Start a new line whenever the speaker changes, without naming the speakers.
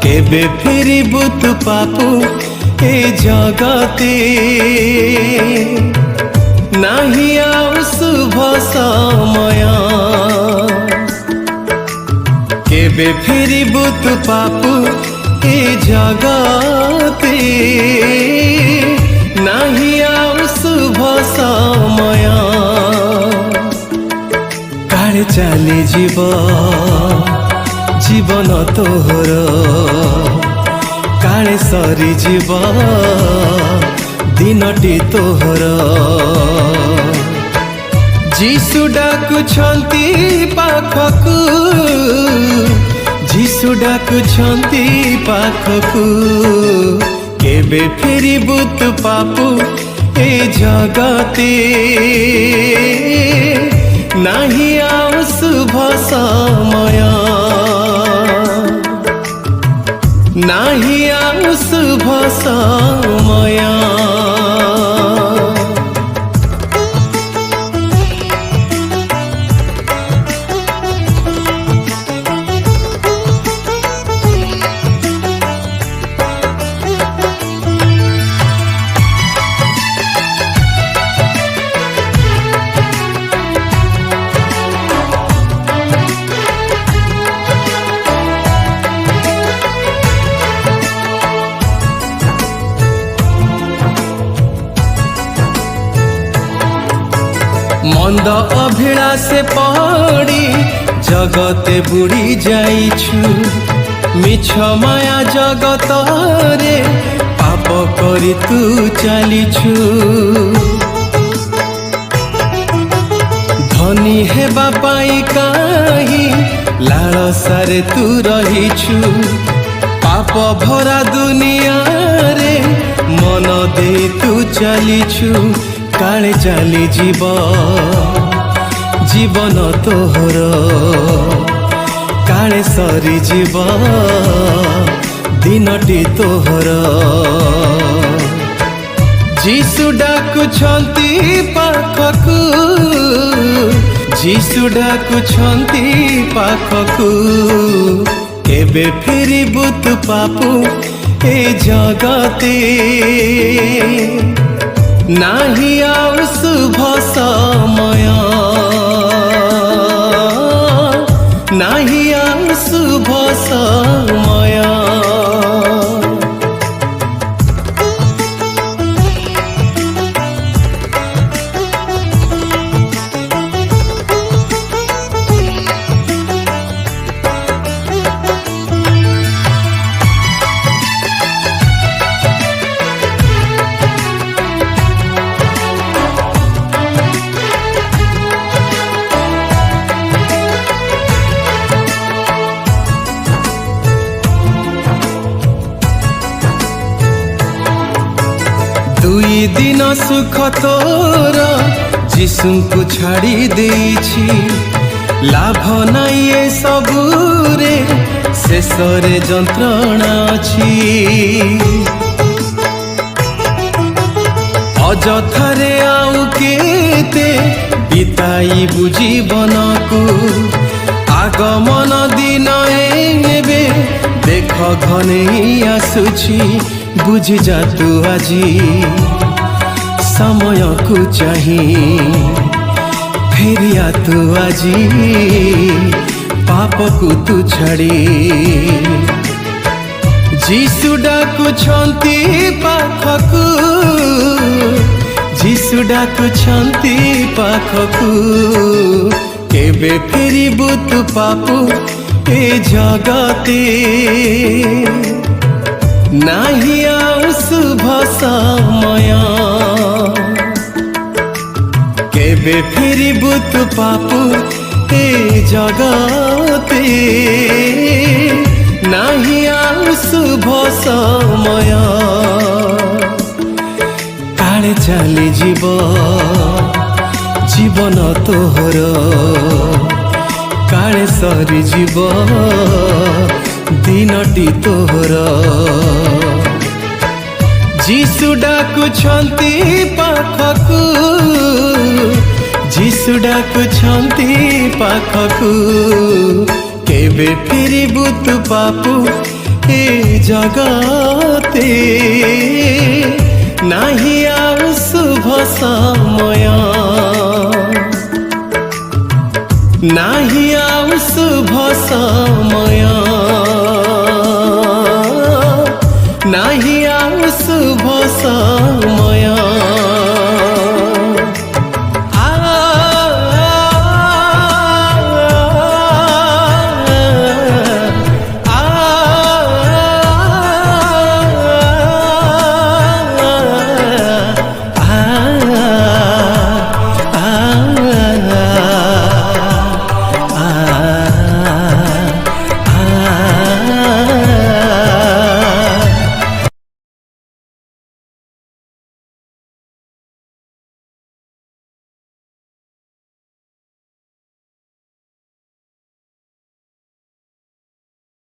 केबे फेरिबु तू पापू ए जगते नाही आउ शुभ समय केबे फेरिबु तू पापू ए जगते नाही आउ शुभ समय काले चली जीव जीवन तोहर काले सरी जीव दिनटी तोहर जीशु डाकुछंती पाखकु जीशु डाकुछंती पाखकु केबे फेरिबु तू पापू ए जगते नाही आउ शुभ समय नाही आउ शुभ समय मंद अभिलाषे पड़ी जगते बुड़ी जाइछु मिछ माया जगत रे पाप करी तू चलीछु धनी हेबा पाई काहि लालसारे तू रहिछु पाप भरा दुनिया रे मन दे तू चलीछु काले चली जीव जीवन तोहर काले सरी जीव दिनटी तोहर जीशु डाकुछंती पाखकु जीशु डाकुछंती पाखकु केबे फेरिबु तू पापू ए जगते नाही आउ शुभ समय नाही आउ शुभ समय दुई दिन सुख तोर जीशु को छाड़ी देछि लाभ नाई ए सबुरे शेषरे जंत्रणा अछि अजथारे आउ केते बिताई जीवन को आगमन दिन एबे देख घने आसुछि बुझी जा तू आजी समय को चाही फेरिया तू आजी पाप को तू छाड़ी जीशु डाकुछंती पाखकु जीशु डाकुछंती पाखकु केबे फेरिबु तू पापू ए जगते नाही आउ शुभ समय केबे फेरिबु तू पापू ए जगते नाही आउ शुभ समय काले चली जीव जीवन तोहर काले सरी जीव दिनटी तोहर जीशु डाकुछंती पाखकु जीशु डाकुछंती पाखकु केबे फेरिबु तू पापू ए जगते नाही आउ शुभ समय नाही आउ शुभ समय नाही